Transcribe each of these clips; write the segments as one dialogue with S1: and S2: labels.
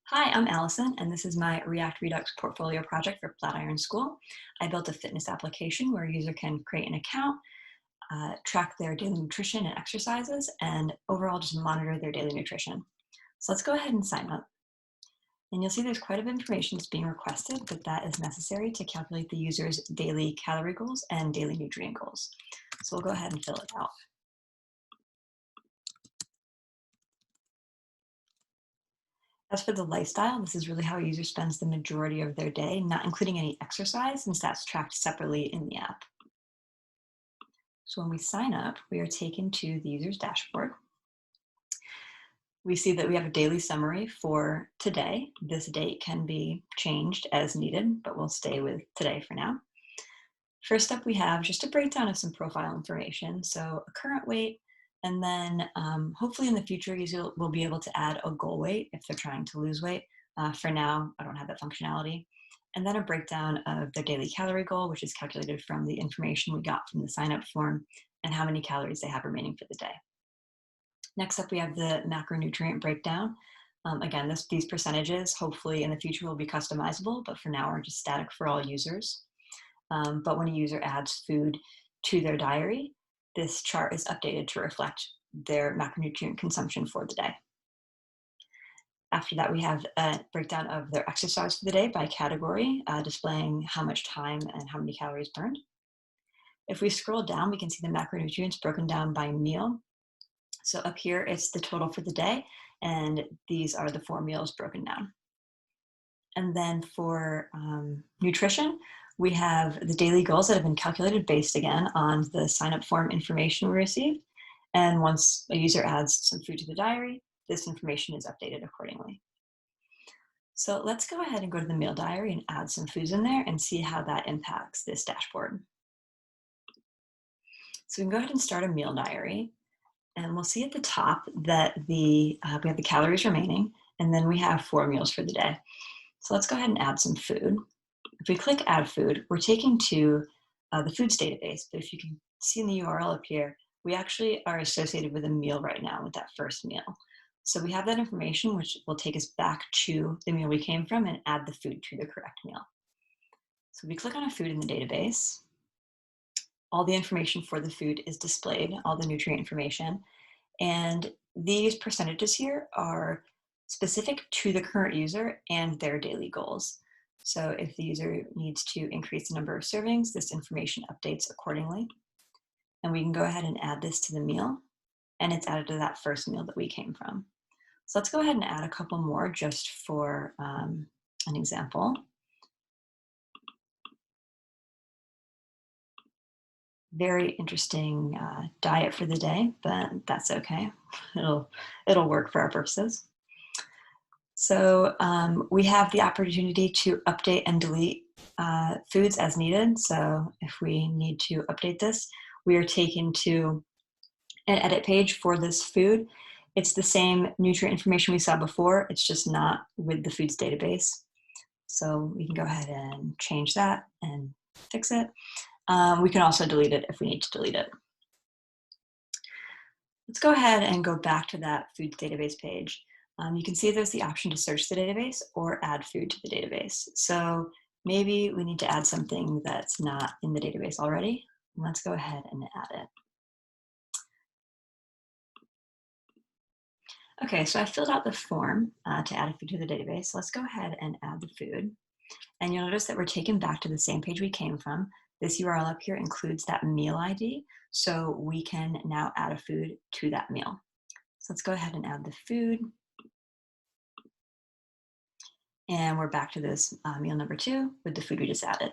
S1: Hi, I'm Allison, and this is my React Redux portfolio project for Flatiron School. I built a fitness application where a user can create an account, track their daily nutrition and exercises, and overall just monitor their daily nutrition. So let's go ahead and sign up. And you'll see there's quite a bit of information that's being requested, but that is necessary to calculate the user's daily calorie goals and daily nutrient goals. So we'll go ahead and fill it out. As for the lifestyle, this is really how a user spends the majority of their day, not including any exercise, since that's tracked separately in the app. So when we sign up, we are taken to the user's dashboard. We see that we have a daily summary for today. This date can be changed as needed, but we'll stay with today for now. First up, we have just a breakdown of some profile information. So a current weight, and then hopefully in the future, users will be able to add a goal weight if they're trying to lose weight. For now, I don't have that functionality. And then a breakdown of their daily calorie goal, which is calculated from the information we got from the sign-up form and how many calories they have remaining for the day. Next up, we have the macronutrient breakdown. Again, these percentages hopefully in the future will be customizable, but for now are just static for all users. But when a user adds food to their diary, this chart is updated to reflect their macronutrient consumption for the day. After that, we have a breakdown of their exercise for the day by category, displaying how much time and how many calories burned. If we scroll down, we can see the macronutrients broken down by meal. So up here, it's the total for the day, and these are the 4 meals broken down. And then for nutrition, we have the daily goals that have been calculated based again on the sign-up form information we received. And once a user adds some food to the diary, this information is updated accordingly. So let's go ahead and go to the meal diary and add some foods in there and see how that impacts this dashboard. So we can go ahead and start a meal diary, and we'll see at the top that we have the calories remaining, and then we have 4 meals for the day. So let's go ahead and add some food. If we click add food, we're taken to the foods database, but if you can see in the URL up here, we actually are associated with a meal right now with that first meal. So we have that information, which will take us back to the meal we came from and add the food to the correct meal. So we click on a food in the database. All the information for the food is displayed, all the nutrient information. And these percentages here are specific to the current user and their daily goals. So if the user needs to increase the number of servings, this information updates accordingly. And we can go ahead and add this to the meal, and it's added to that first meal that we came from. So let's go ahead and add a couple more just for an example. Very interesting diet for the day, but that's okay. It'll work for our purposes. So we have the opportunity to update and delete foods as needed. So if we need to update this, we are taken to an edit page for this food. It's the same nutrient information we saw before, it's just not with the foods database. So we can go ahead and change that and fix it. We can also delete it if we need to delete it. Let's go ahead and go back to that foods database page. You can see there's the option to search the database or add food to the database. So maybe we need to add something that's not in the database already. Let's go ahead and add it. Okay, so I filled out the form to add a food to the database. Let's go ahead and add the food. And you'll notice that we're taken back to the same page we came from. This URL up here includes that meal ID, so we can now add a food to that meal. So let's go ahead and add the food. And we're back to this meal number 2 with the food we just added.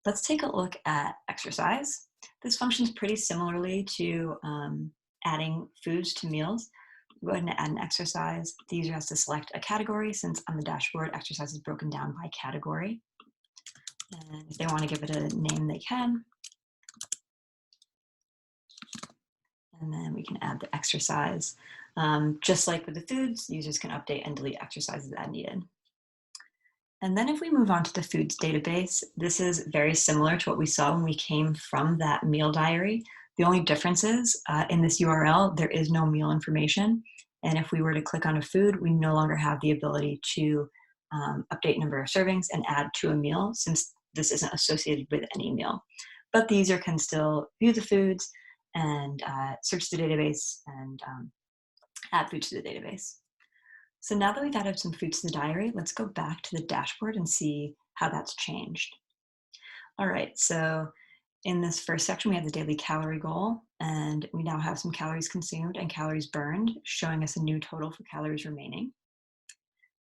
S1: Let's take a look at exercise. This functions pretty similarly to adding foods to meals. Go ahead and add an exercise. The user has to select a category, since on the dashboard, exercise is broken down by category. And if they want to give it a name, they can. And then we can add the exercise. Just like with the foods, users can update and delete exercises as needed. And then if we move on to the foods database, this is very similar to what we saw when we came from that meal diary. The only difference is in this URL, there is no meal information. And if we were to click on a food, we no longer have the ability to update number of servings and add to a meal, since this isn't associated with any meal. But the user can still view the foods and search the database and add foods to the database. So now that we've added some foods to the diary, let's go back to the dashboard and see how that's changed. All right, so in this first section, we have the daily calorie goal, and we now have some calories consumed and calories burned, showing us a new total for calories remaining.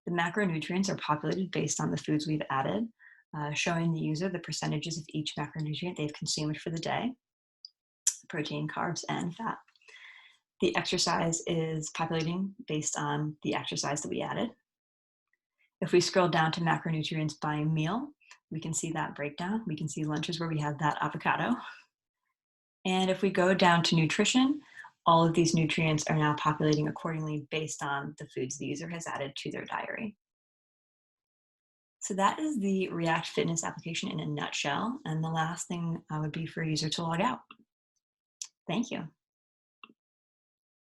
S1: The macronutrients are populated based on the foods we've added, showing the user the percentages of each macronutrient they've consumed for the day: protein, carbs, and fat. The exercise is populating based on the exercise that we added. If we scroll down to macronutrients by meal, we can see that breakdown. We can see lunches where we have that avocado. And if we go down to nutrition, all of these nutrients are now populating accordingly based on the foods the user has added to their diary. So that is the React Fitness application in a nutshell. And the last thing would be for a user to log out. Thank you.